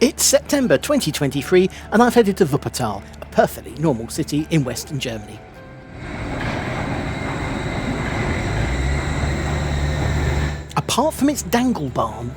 It's September 2023 and I've headed to Wuppertal, a perfectly normal city in western Germany. Apart from its DangleBahn.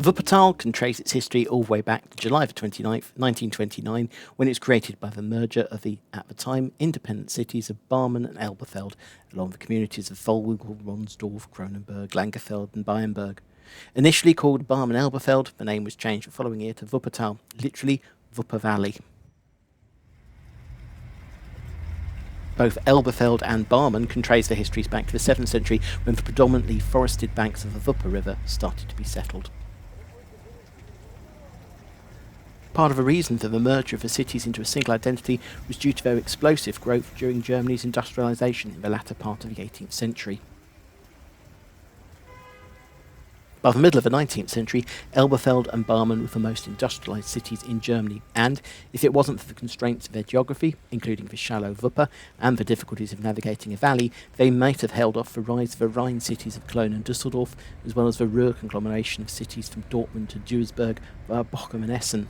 Wuppertal can trace its history all the way back to July 29th, 1929, when it was created by the merger of the, at the time, independent cities of Barmen and Elberfeld, along with the communities of Vollwinkl, Ronsdorf, Kronenberg, Langerfeld and Bayernberg. Initially called Barmen-Elberfeld, the name was changed the following year to Wuppertal, literally Wupper Valley. Both Elberfeld and Barmen can trace their histories back to the 7th century, when the predominantly forested banks of the Wupper River started to be settled. Part of the reason for the merger of the cities into a single identity was due to their explosive growth during Germany's industrialisation in the latter part of the 18th century. By the middle of the 19th century, Elberfeld and Barmen were the most industrialised cities in Germany, and if it wasn't for the constraints of their geography, including the shallow Wupper and the difficulties of navigating a valley, they might have held off the rise of the Rhine cities of Cologne and Düsseldorf, as well as the Ruhr conglomeration of cities from Dortmund to Duisburg via Bochum and Essen.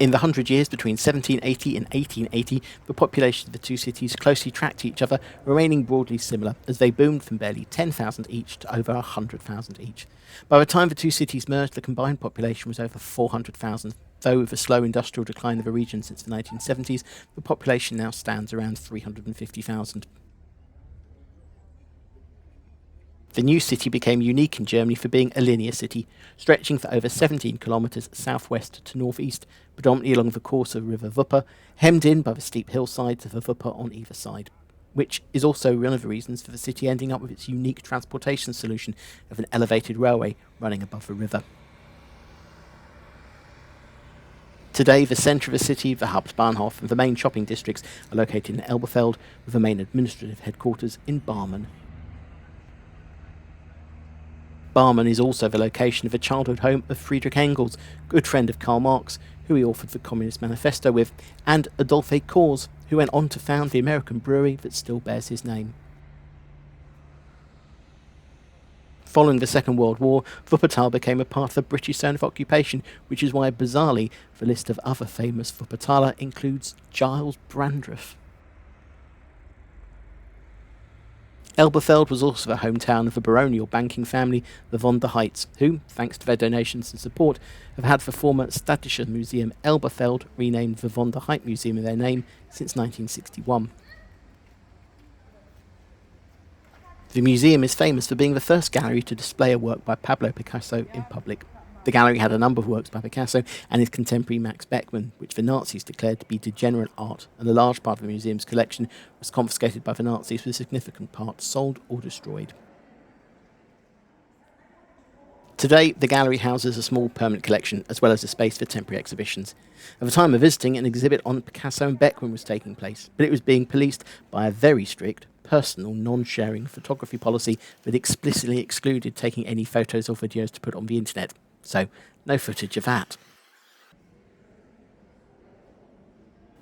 In the 100 years between 1780 and 1880, the populations of the two cities closely tracked each other, remaining broadly similar, as they boomed from barely 10,000 each to over 100,000 each. By the time the two cities merged, the combined population was over 400,000, though with the slow industrial decline of the region since the 1970s, the population now stands around 350,000. The new city became unique in Germany for being a linear city, stretching for over 17 kilometres southwest to northeast, predominantly along the course of the River Wupper, hemmed in by the steep hillsides of the Wupper on either side, which is also one of the reasons for the city ending up with its unique transportation solution of an elevated railway running above the river. Today, the centre of the city, the Hauptbahnhof, and the main shopping districts are located in Elberfeld, with the main administrative headquarters in Barmen. Barmen is also the location of the childhood home of Friedrich Engels, good friend of Karl Marx, who he authored the Communist Manifesto with, and Adolphe Kors, who went on to found the American brewery that still bears his name. Following the Second World War, Wuppertal became a part of the British zone of occupation, which is why, bizarrely, the list of other famous Wuppertaler includes Giles Brandreth. Elberfeld was also the hometown of the baronial banking family, the von der Heydts, who, thanks to their donations and support, have had the former Städtisches Museum Elberfeld renamed the von der Heydt Museum in their name since 1961. The museum is famous for being the first gallery to display a work by Pablo Picasso in public. The gallery had a number of works by Picasso and his contemporary Max Beckmann, which the Nazis declared to be degenerate art, and a large part of the museum's collection was confiscated by the Nazis, with a significant part sold or destroyed. Today, the gallery houses a small permanent collection, as well as a space for temporary exhibitions. At the time of visiting, an exhibit on Picasso and Beckmann was taking place, but it was being policed by a very strict, personal, non-sharing photography policy that explicitly excluded taking any photos or videos to put on the internet. So, no footage of that.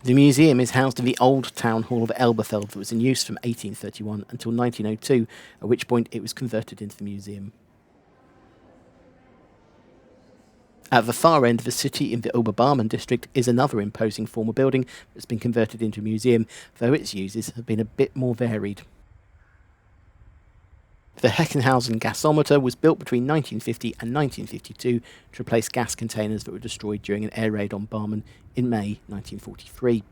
The museum is housed in the old town hall of Elberfeld that was in use from 1831 until 1902, at which point it was converted into the museum. At the far end of the city in the Oberbarmen district is another imposing former building that's been converted into a museum, though its uses have been a bit more varied. The Heckenhausen gasometer was built between 1950 and 1952 to replace gas containers that were destroyed during an air raid on Barmen in May 1943.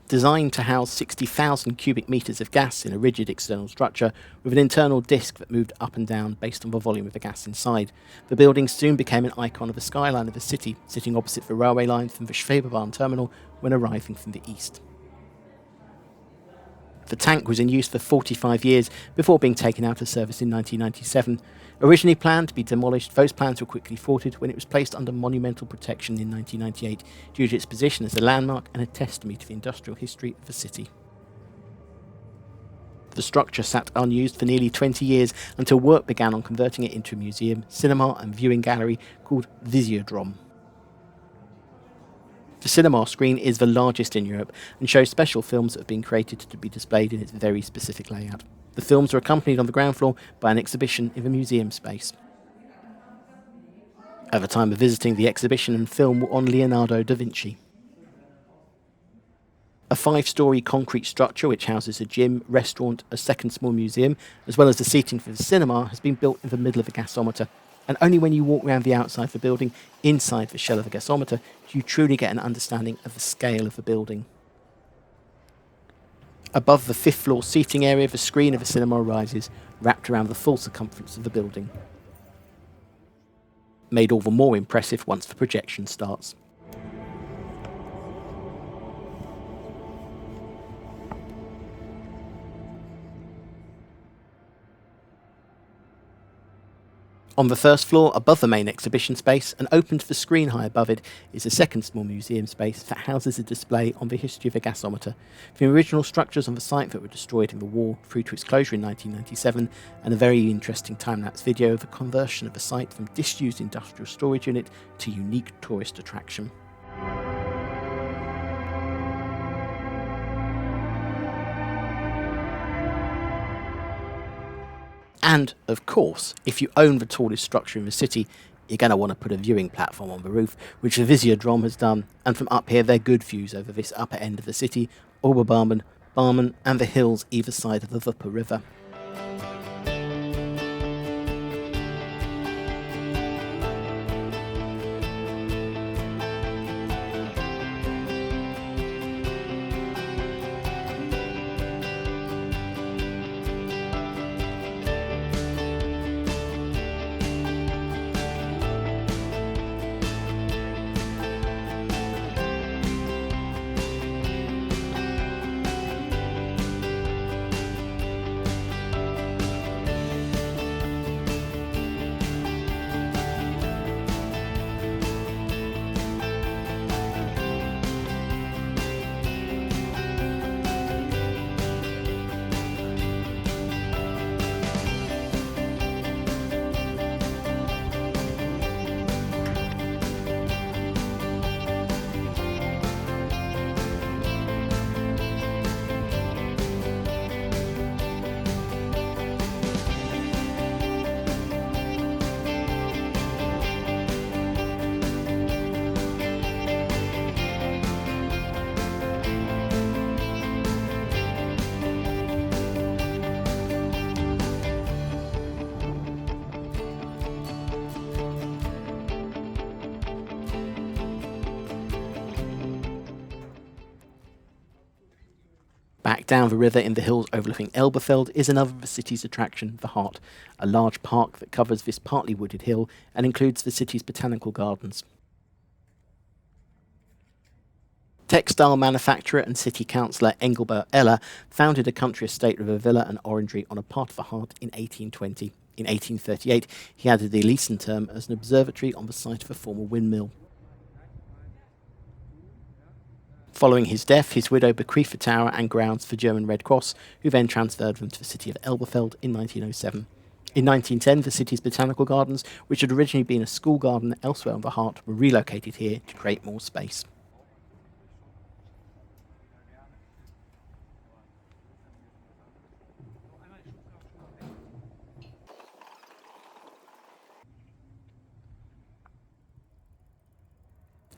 Designed to house 60,000 cubic metres of gas in a rigid external structure with an internal disc that moved up and down based on the volume of the gas inside, the building soon became an icon of the skyline of the city, sitting opposite the railway line from the Schwebebahn terminal when arriving from the east. The tank was in use for 45 years before being taken out of service in 1997. Originally planned to be demolished, those plans were quickly thwarted when it was placed under monumental protection in 1998 due to its position as a landmark and a testimony to the industrial history of the city. The structure sat unused for nearly 20 years until work began on converting it into a museum, cinema and viewing gallery called Visiodrom. The cinema screen is the largest in Europe and shows special films that have been created to be displayed in its very specific layout. The films are accompanied on the ground floor by an exhibition in the museum space. At the time of visiting, the exhibition and film were on Leonardo da Vinci. A 5-storey concrete structure which houses a gym, restaurant, a second small museum, as well as the seating for the cinema, has been built in the middle of the gasometer. And only when you walk around the outside of the building, inside the shell of the gasometer, do you truly get an understanding of the scale of the building. Above the 5th floor seating area, the screen of the cinema rises, wrapped around the full circumference of the building. Made all the more impressive once the projection starts. On the 1st floor, above the main exhibition space, and open to the screen high above it, is a second small museum space that houses a display on the history of the gasometer, from original structures on the site that were destroyed in the war through to its closure in 1997, and a very interesting time-lapse video of the conversion of the site from disused industrial storage unit to unique tourist attraction. And, of course, if you own the tallest structure in the city, you're going to want to put a viewing platform on the roof, which the Visiodrom has done, and from up here they're good views over this upper end of the city, Oberbarmen, Barmen, and the hills either side of the Wupper River. Back down the river in the hills overlooking Elberfeld is another of the city's attraction, the Hardt, a large park that covers this partly wooded hill and includes the city's botanical gardens. Textile manufacturer and city councillor Engelbert Eller founded a country estate with a villa and orangery on a part of the Hardt in 1820. In 1838, he added the Elisenturm as an observatory on the site of a former windmill. Following his death, his widow bequeathed the tower and grounds for German Red Cross, who then transferred them to the city of Elberfeld in 1907. In 1910, the city's botanical gardens, which had originally been a school garden elsewhere on the Hardt, were relocated here to create more space.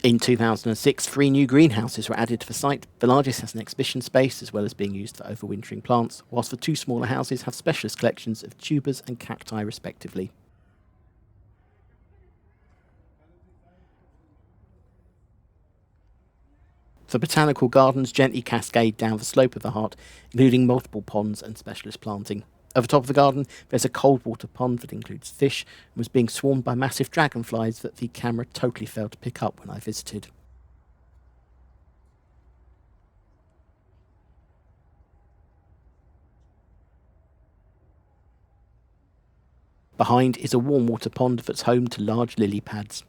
In 2006, 3 new greenhouses were added to the site. The largest has an exhibition space as well as being used for overwintering plants, whilst the 2 smaller houses have specialist collections of tubers and cacti respectively. The botanical gardens gently cascade down the slope of the Hardt, including multiple ponds and specialist planting. At the top of the garden, there's a cold water pond that includes fish and was being swarmed by massive dragonflies that the camera totally failed to pick up when I visited. Behind is a warm water pond that's home to large lily pads.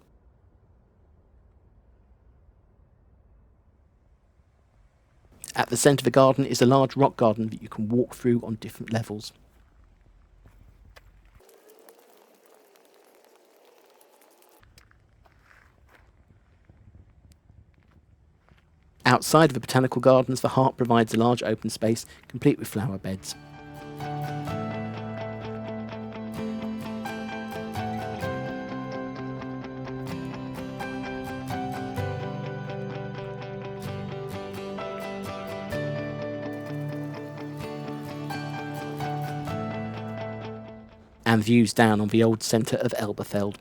At the centre of the garden is a large rock garden that you can walk through on different levels. Outside of the botanical gardens, the Hardt provides a large open space, complete with flower beds. And views down on the old centre of Elberfeld.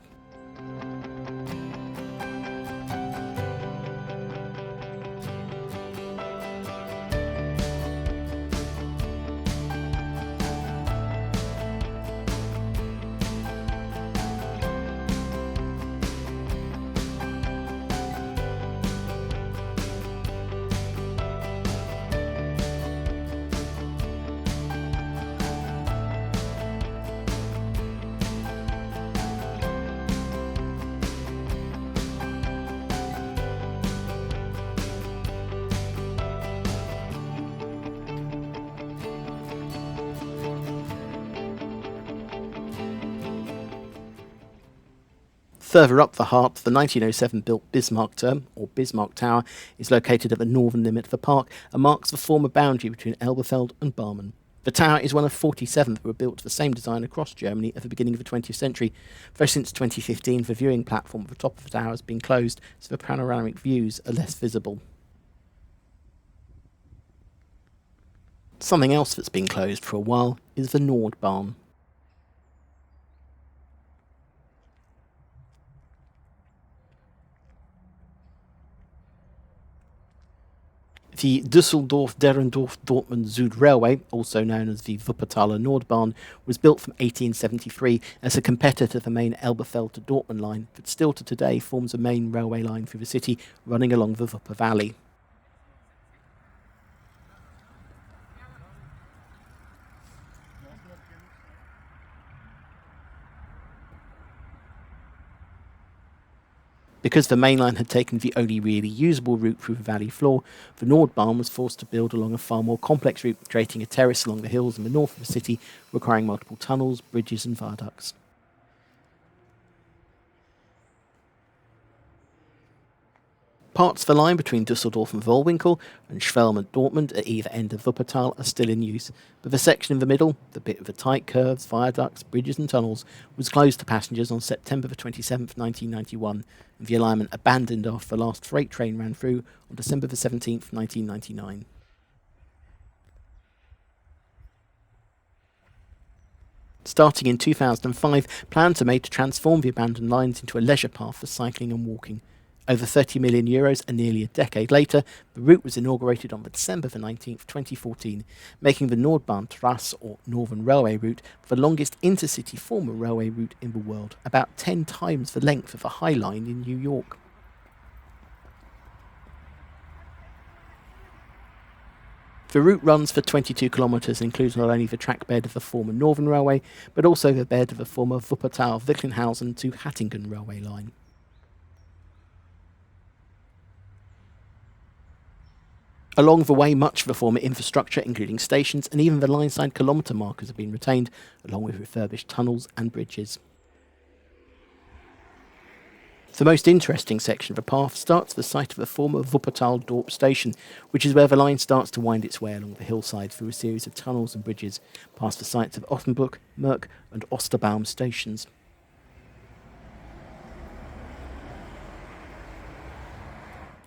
Further up the Hardt, the 1907 built Bismarckturm, or Bismarck Tower, is located at the northern limit of the park and marks the former boundary between Elberfeld and Barmen. The tower is one of 47 that were built to the same design across Germany at the beginning of the 20th century, though since 2015 the viewing platform at the top of the tower has been closed, so the panoramic views are less visible. Something else that's been closed for a while is the Nordbahn. The Düsseldorf-Derendorf-Dortmund Süd Railway, also known as the Wuppertaler Nordbahn, was built from 1873 as a competitor to the main Elberfeld to Dortmund line, but still to today forms a main railway line through the city running along the Wupper Valley. Because the main line had taken the only really usable route through the valley floor, the Nordbahn was forced to build along a far more complex route, creating a terrace along the hills in the north of the city, requiring multiple tunnels, bridges and viaducts. Parts of the line between Düsseldorf and Wollwinkel and Schwelm and Dortmund at either end of Wuppertal are still in use, but the section in the middle, the bit with the tight curves, viaducts, bridges and tunnels, was closed to passengers on September 27, 1991, and the alignment abandoned after the last freight train ran through on December 17, 1999. Starting in 2005, plans are made to transform the abandoned lines into a leisure path for cycling and walking. Over €30 million and nearly a decade later, the route was inaugurated on December 19, 2014, making the Nordbahntrasse, or Northern Railway Route, the longest intercity former railway route in the world, about 10 times the length of the High Line in New York. The route runs for 22 kilometres and includes not only the track bed of the former Northern Railway, but also the bed of the former Wuppertal-Wicklinghausen to Hattingen railway line. Along the way, much of the former infrastructure, including stations and even the line-side kilometre markers, have been retained, along with refurbished tunnels and bridges. The most interesting section of the path starts at the site of the former Wuppertal Dorp station, which is where the line starts to wind its way along the hillside through a series of tunnels and bridges, past the sites of Ottenbruck, Merck and Osterbaum stations.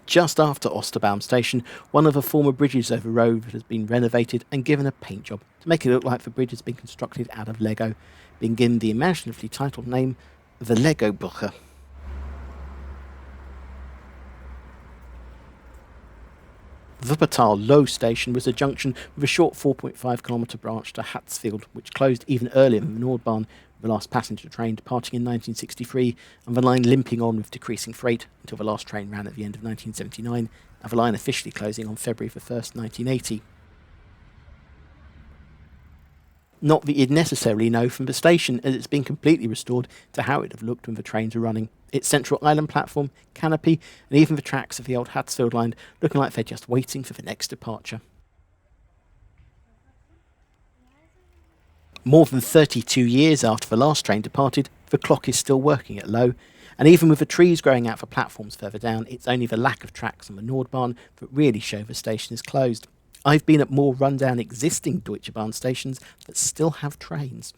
Just after Osterbaum station, one of the former bridges over the road has been renovated and given a paint job to make it look like the bridge has been constructed out of Lego, being given the imaginatively titled name the Lego Brücke. Wuppertal Low station was a junction with a short 4.5 kilometre branch to Hatzfeld, which closed even earlier than the Nordbahn, the last passenger train departing in 1963, and the line limping on with decreasing freight until the last train ran at the end of 1979, and the line officially closing on February 1st, 1980. Not that you'd necessarily know from the station, as it's been completely restored to how it would have looked when the trains were running. Its central island platform, canopy, and even the tracks of the old Hatsfield line looking like they're just waiting for the next departure. More than 32 years after the last train departed, the clock is still working at Low, and even with the trees growing out for platforms further down, it's only the lack of tracks on the Nordbahn that really show the station is closed. I've been at more rundown existing Deutsche Bahn stations that still have trains.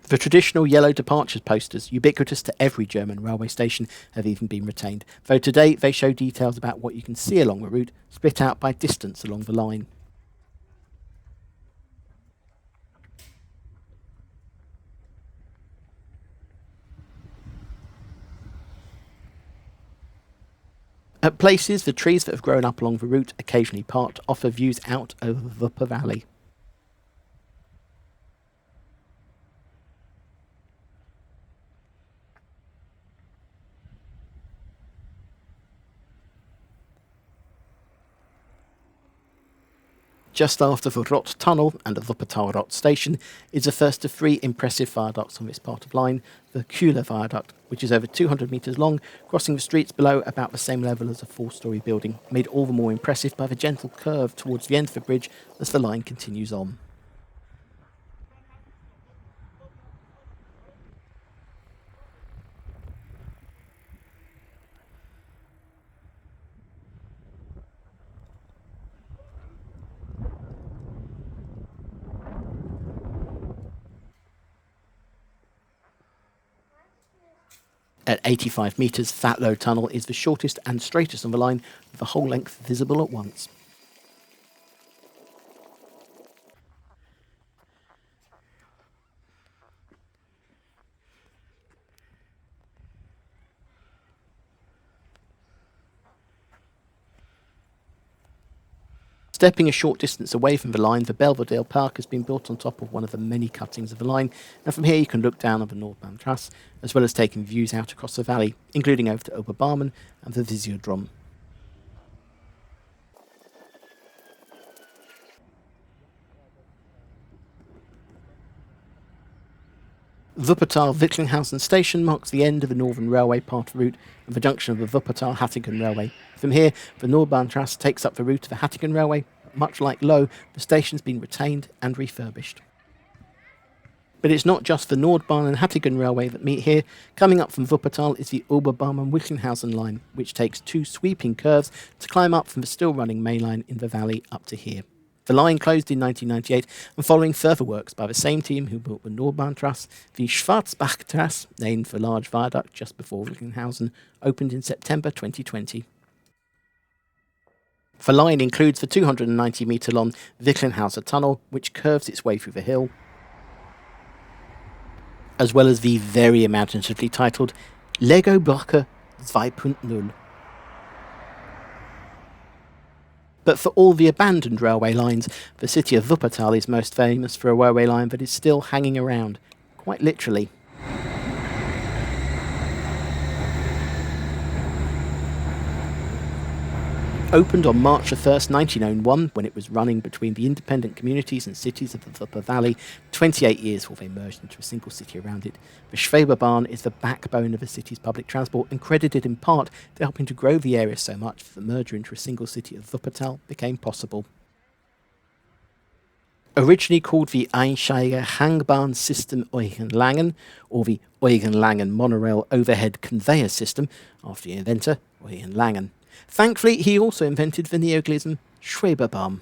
The traditional yellow departures posters, ubiquitous to every German railway station, have even been retained, though today they show details about what you can see along the route, split out by distance along the line. At places, the trees that have grown up along the route, occasionally parked, offer views out over the Wupper Valley. Just after the Rott Tunnel and the Wuppertal Rott station is the first of three impressive viaducts on this part of line, the Kühler Viaduct, which is over 200 metres long, crossing the streets below about the same level as a four-storey building, made all the more impressive by the gentle curve towards the end of the bridge as the line continues on. At 85 metres, that low tunnel is the shortest and straightest on the line, with the whole length visible at once. Stepping a short distance away from the line, the Belvedere Park has been built on top of one of the many cuttings of the line, and from here you can look down on the Nordbahntrasse, as well as taking views out across the valley, including over to Oberbarmen and the Visiodrom. Wuppertal-Wittlinghausen station marks the end of the Northern Railway part route and the junction of the Wuppertal-Hattingen Railway. From here, the Nordbahntrasse takes up the route of the Hattingen Railway. Much like Low, the station's been retained and refurbished. But it's not just the Nordbahn and Hattingen Railway that meet here. Coming up from Wuppertal is the Oberbarmen-Wittlinghausen line, which takes two sweeping curves to climb up from the still-running main line in the valley up to here. The line closed in 1998, and following further works by the same team who built the Nordbahntrasse, the Schwarzbachtrasse, named for a large viaduct just before Wittlinghausen, opened in September 2020. The line includes the 290-metre-long Wittlinghausen Tunnel, which curves its way through the hill, as well as the very imaginatively titled Lego Brücke 2.0. But for all the abandoned railway lines, the city of Wuppertal is most famous for a railway line that is still hanging around, quite literally. Opened on March 1st, 1901, when it was running between the independent communities and cities of the Wupper Valley, 28 years before they merged into a single city around it. The Schwebebahn is the backbone of the city's public transport and credited in part to helping to grow the area so much that the merger into a single city of Wuppertal became possible. Originally called the Einsteiger Hangbahn System Eugen-Langen, or the Eugen-Langen Monorail Overhead Conveyor System, after the inventor, Eugen-Langen. Thankfully, he also invented the neologism Schwebebahn.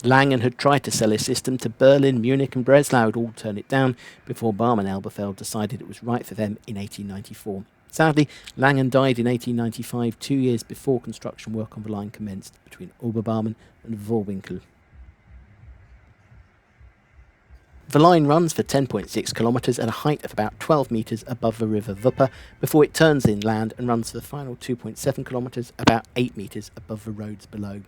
Langen had tried to sell his system to Berlin, Munich and Breslau, had all turned it down before Baum and Elberfeld decided it was right for them in 1894. Sadly, Langen died in 1895, 2 years before construction work on the line commenced between Oberbarmen and Vollwinkel. The line runs for 10.6 kilometres at a height of about 12 metres above the river Wupper before it turns inland and runs for the final 2.7 kilometres about 8 metres above the roads below.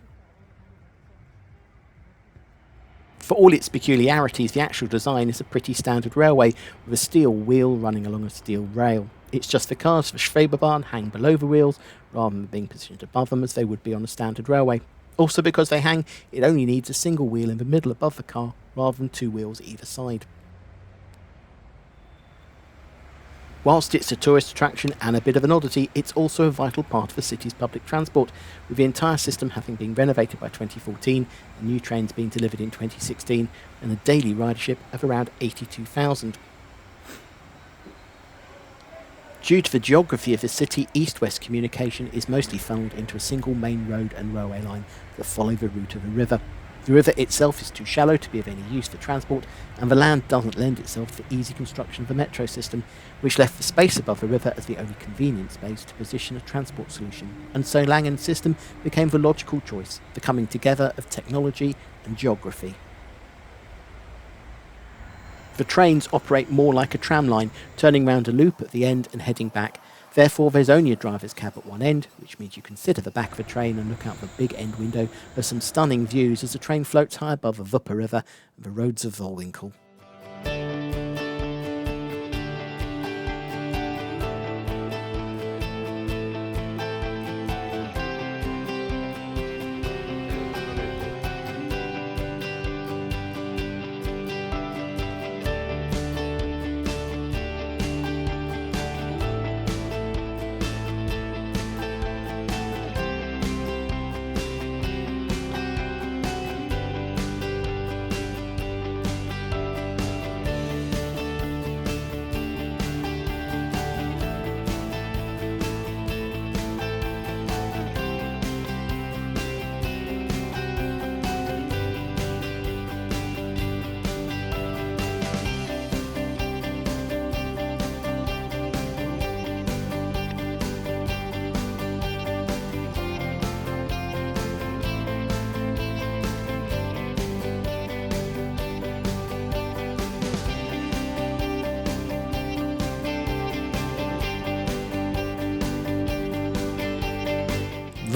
For all its peculiarities, the actual design is a pretty standard railway with a steel wheel running along a steel rail. It's just the cars for Schwebebahn hang below the wheels rather than being positioned above them as they would be on a standard railway. Also, because they hang, it only needs a single wheel in the middle above the car rather than two wheels either side. Whilst it's a tourist attraction and a bit of an oddity, it's also a vital part of the city's public transport, with the entire system having been renovated by 2014, and new trains being delivered in 2016, and a daily ridership of around 82,000. Due to the geography of the city, east-west communication is mostly funneled into a single main road and railway line that follow the route of the river. The river itself is too shallow to be of any use for transport, and the land doesn't lend itself to the easy construction of the metro system, which left the space above the river as the only convenient space to position a transport solution, and so Langen's system became the logical choice, the coming together of technology and geography. The trains operate more like a tram line, turning round a loop at the end and heading back. Therefore, there's only a driver's cab at one end, which means you can sit at the back of the train and look out the big end window for some stunning views as the train floats high above the Wupper River and the roads of Wollwinkel.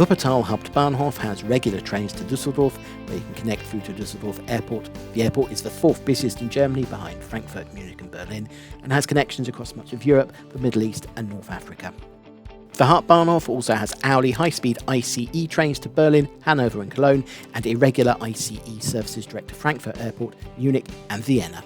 Wuppertal Hauptbahnhof has regular trains to Düsseldorf, where you can connect through to Düsseldorf Airport. The airport is the fourth busiest in Germany behind Frankfurt, Munich and Berlin, and has connections across much of Europe, the Middle East and North Africa. The Hardtbahnhof also has hourly high-speed ICE trains to Berlin, Hanover and Cologne, and irregular ICE services direct to Frankfurt Airport, Munich and Vienna.